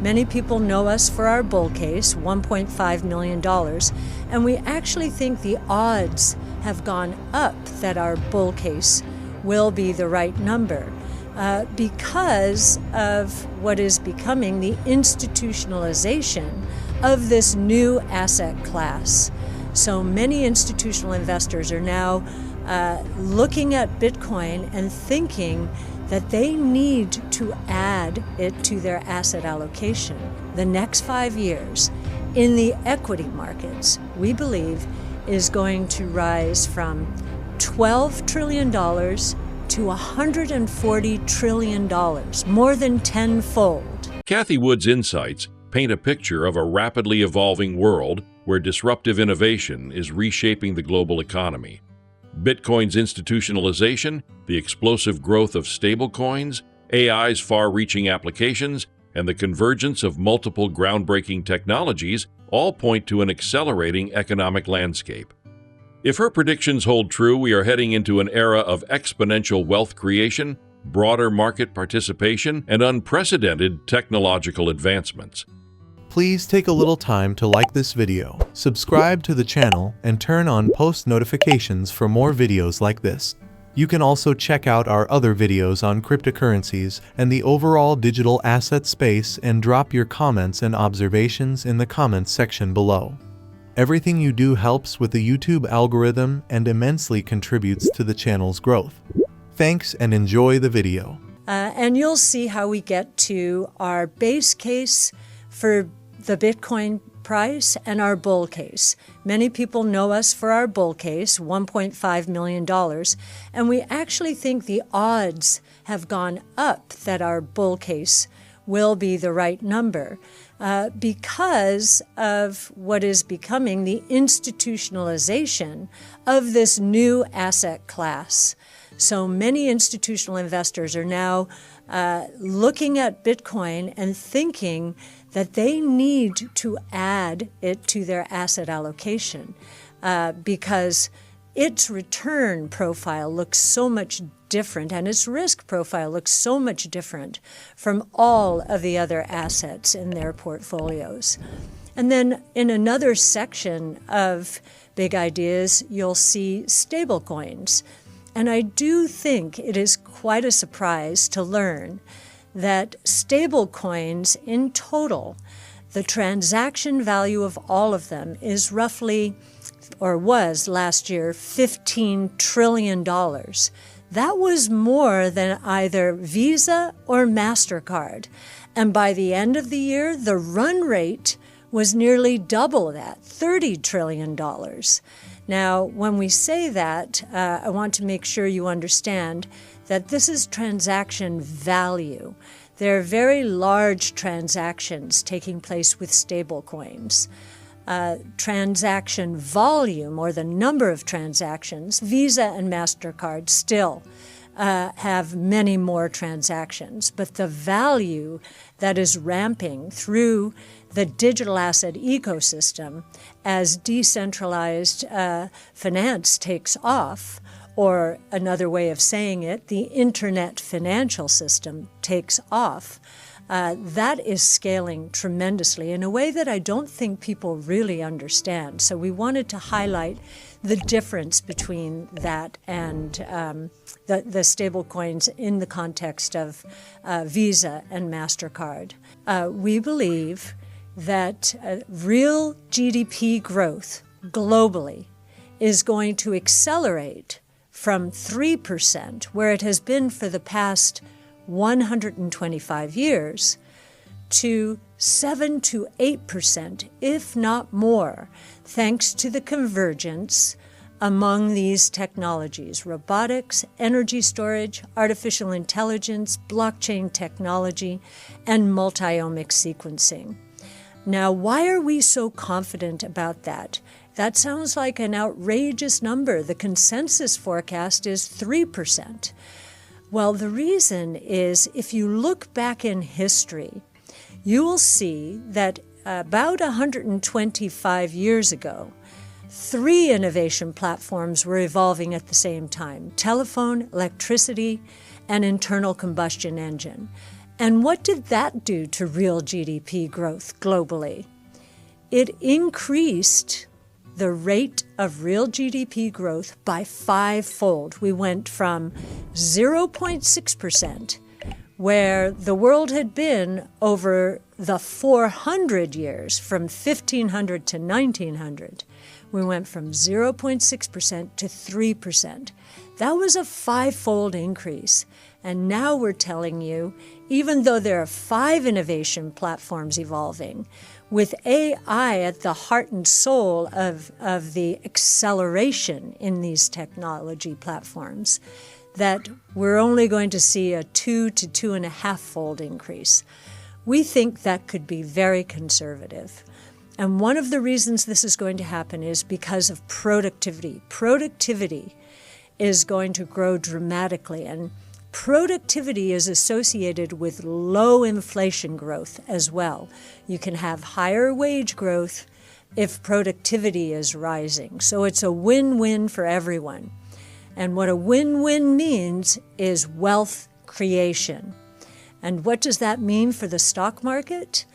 Many people know us for our bull case, $1.5 million, and we actually think the odds have gone up that our bull case will be the right number because of what is becoming the institutionalization of this new asset class. So many institutional investors are now looking at Bitcoin and thinking that they need to add it to their asset allocation. The next 5 years in the equity markets, we believe, is going to rise from $12 trillion to $140 trillion, more than tenfold. Cathie Wood's insights paint a picture of a rapidly evolving world where disruptive innovation is reshaping the global economy. Bitcoin's institutionalization, the explosive growth of stablecoins, AI's far-reaching applications, and the convergence of multiple groundbreaking technologies all point to an accelerating economic landscape. If her predictions hold true, we are heading into an era of exponential wealth creation, broader market participation, and unprecedented technological advancements. Please take a little time to like this video, subscribe to the channel, and turn on post notifications for more videos like this. You can also check out our other videos on cryptocurrencies and the overall digital asset space and drop your comments and observations in the comments section below. Everything you do helps with the YouTube algorithm and immensely contributes to the channel's growth. Thanks and enjoy the video. And you'll see how we get to our base case for the Bitcoin price and our bull case. Many people know us for our bull case, $1.5 million, and we actually think the odds have gone up that our bull case will be the right number because of what is becoming the institutionalization of this new asset class. So many institutional investors are now looking at Bitcoin and thinking that they need to add it to their asset allocation because its return profile looks so much different and its risk profile looks so much different from all of the other assets in their portfolios. And then in another section of Big Ideas, you'll see stablecoins. And I do think it is quite a surprise to learn that stablecoins in total, the transaction value of all of them is roughly, or was last year, $15 trillion. That was more than either Visa or MasterCard. And by the end of the year, the run rate was nearly double that, $30 trillion. Now, when we say that, I want to make sure you understand that this is transaction value. There are very large transactions taking place with stablecoins. Transaction volume, or the number of transactions, Visa and MasterCard still have many more transactions, but the value that is ramping through the digital asset ecosystem as decentralized finance takes off, or another way of saying it, the internet financial system takes off, that is scaling tremendously in a way that I don't think people really understand. So we wanted to highlight the difference between that and the stable coins in the context of Visa and MasterCard. We believe that real GDP growth globally is going to accelerate from 3%, where it has been for the past 125 years, to 7 to 8%, if not more, thanks to the convergence among these technologies: robotics, energy storage, artificial intelligence, blockchain technology, and multi-omic sequencing. Now, why are we so confident about that? That sounds like an outrageous number. The consensus forecast is 3%. Well, the reason is, if you look back in history, you will see that about 125 years ago, 3 innovation platforms were evolving at the same time: telephone, electricity, and internal combustion engine. And what did that do to real GDP growth globally? It increased the rate of real GDP growth by 5-fold. We went from 0.6%, where the world had been over the 400 years, from 1500 to 1900. We went from 0.6% to 3%. That was a 5-fold increase. And now we're telling you, even though there are 5 innovation platforms evolving, with AI at the heart and soul of the acceleration in these technology platforms, that we're only going to see a 2 to 2.5-fold increase. We think that could be very conservative. And one of the reasons this is going to happen is because of productivity. Productivity is going to grow dramatically, and productivity is associated with low inflation growth as well. You can have higher wage growth if productivity is rising. So it's a win-win for everyone. And what a win-win means is wealth creation. And what does that mean for the stock market?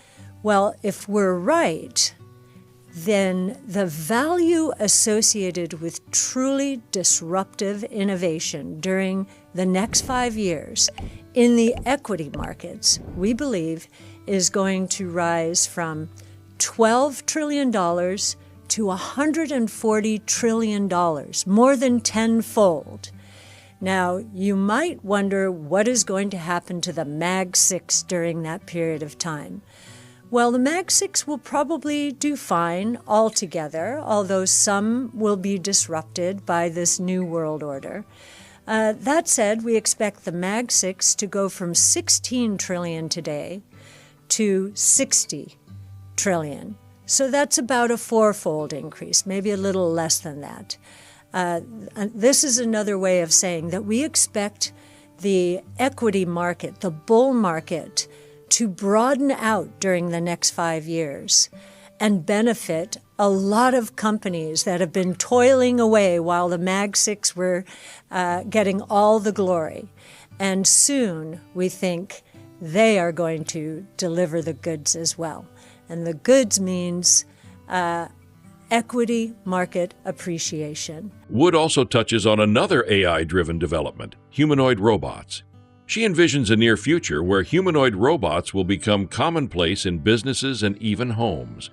Well, if we're right, then the value associated with truly disruptive innovation during the next 5 years in the equity markets, we believe, is going to rise from $12 trillion to $140 trillion, more than 10-fold. Now, you might wonder what is going to happen to the Mag 6 during that period of time. Well, the Mag 6 will probably do fine altogether, although some will be disrupted by this new world order. That said, we expect the Mag 6 to go from 16 trillion today to 60 trillion. So that's about a 4-fold increase, maybe a little less than that. This is another way of saying that we expect the equity market, the bull market, to broaden out during the next 5 years and benefit a lot of companies that have been toiling away while the Mag 6 were getting all the glory. And soon, we think, they are going to deliver the goods as well. And the goods means equity market appreciation. Wood also touches on another AI-driven development, humanoid robots. She envisions a near future where humanoid robots will become commonplace in businesses and even homes.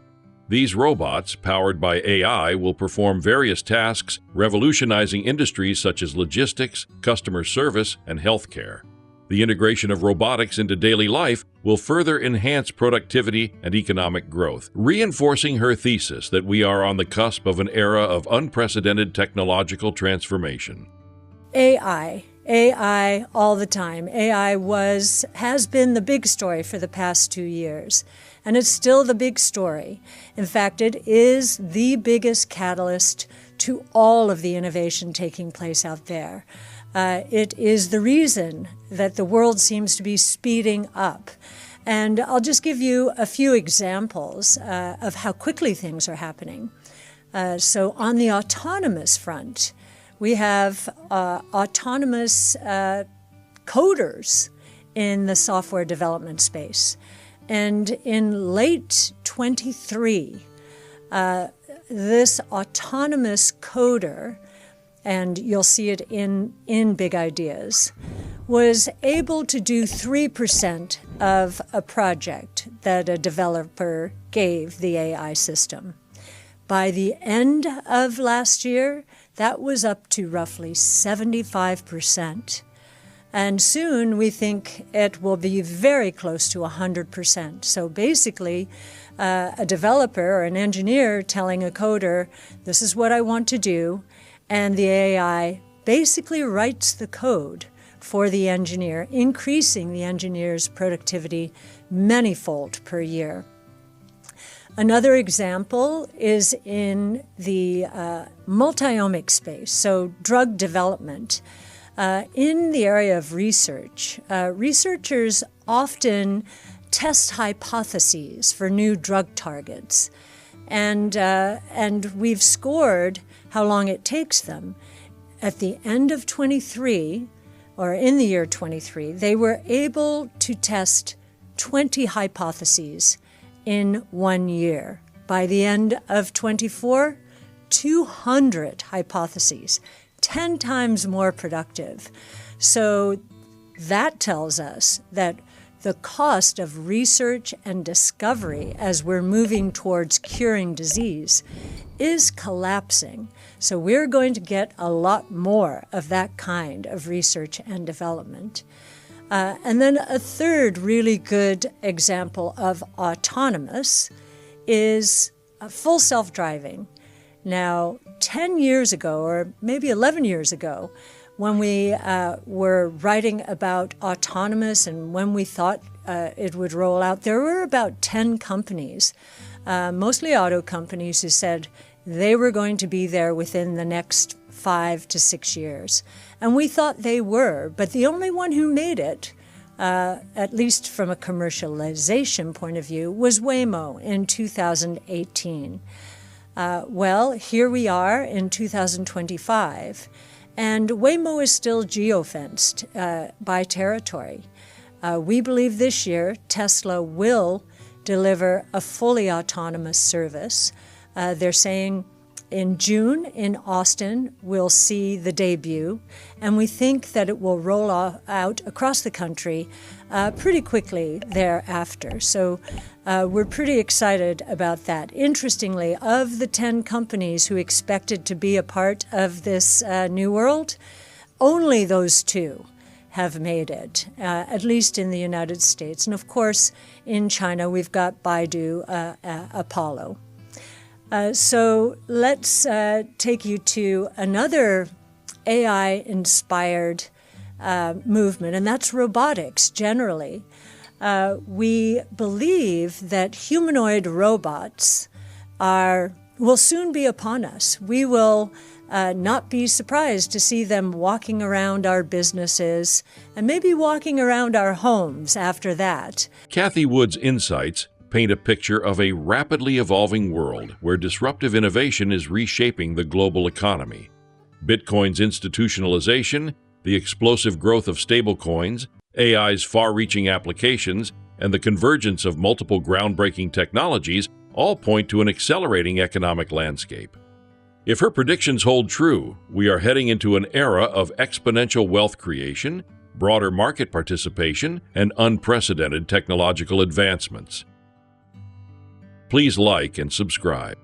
These robots, powered by AI, will perform various tasks, revolutionizing industries such as logistics, customer service, and healthcare. The integration of robotics into daily life will further enhance productivity and economic growth, reinforcing her thesis that we are on the cusp of an era of unprecedented technological transformation. AI all the time. AI has been the big story for the past 2 years, and it's still the big story. In fact, it is the biggest catalyst to all of the innovation taking place out there. It is the reason that the world seems to be speeding up. And I'll just give you a few examples of how quickly things are happening. So on the autonomous front, we have autonomous coders in the software development space. And in late 23, this autonomous coder, and you'll see it in Big Ideas, was able to do 3% of a project that a developer gave the AI system. By the end of last year, that was up to roughly 75%. And soon we think it will be very close to 100%. So basically, a developer or an engineer telling a coder, this is what I want to do, and the AI basically writes the code for the engineer, increasing the engineer's productivity many-fold per year. Another example is in the multi-omic space, so drug development. In the area of research, researchers often test hypotheses for new drug targets, and we've scored how long it takes them. At the end of 23, or in the year 23, they were able to test 20 hypotheses in 1 year. By the end of 24, 200 hypotheses, 10 times more productive. So that tells us that the cost of research and discovery as we're moving towards curing disease is collapsing. So we're going to get a lot more of that kind of research and development. And then a third really good example of autonomous is full self-driving. Now, 10 years ago, or maybe 11 years ago, when we were writing about autonomous and when we thought it would roll out, there were about 10 companies, mostly auto companies, who said they were going to be there within the next 5 to 6 years. And we thought they were, but the only one who made it, at least from a commercialization point of view, was Waymo in 2018. Well, here we are in 2025, and Waymo is still geofenced by territory. We believe this year Tesla will deliver a fully autonomous service. They're saying in June in Austin we'll see the debut, and we think that it will roll out across the country pretty quickly thereafter. So we're pretty excited about that. Interestingly, of the 10 companies who expected to be a part of this new world, only those 2 have made it, at least in the United States. And of course, in China, we've got Baidu, Apollo. So let's take you to another AI-inspired movement, and that's robotics generally. We believe that humanoid robots will soon be upon us. We will not be surprised to see them walking around our businesses and maybe walking around our homes after that. Cathie Wood's insights paint a picture of a rapidly evolving world where disruptive innovation is reshaping the global economy. Bitcoin's institutionalization, the explosive growth of stablecoins, AI's far-reaching applications, and the convergence of multiple groundbreaking technologies all point to an accelerating economic landscape. If her predictions hold true, we are heading into an era of exponential wealth creation, broader market participation, and unprecedented technological advancements. Please like and subscribe.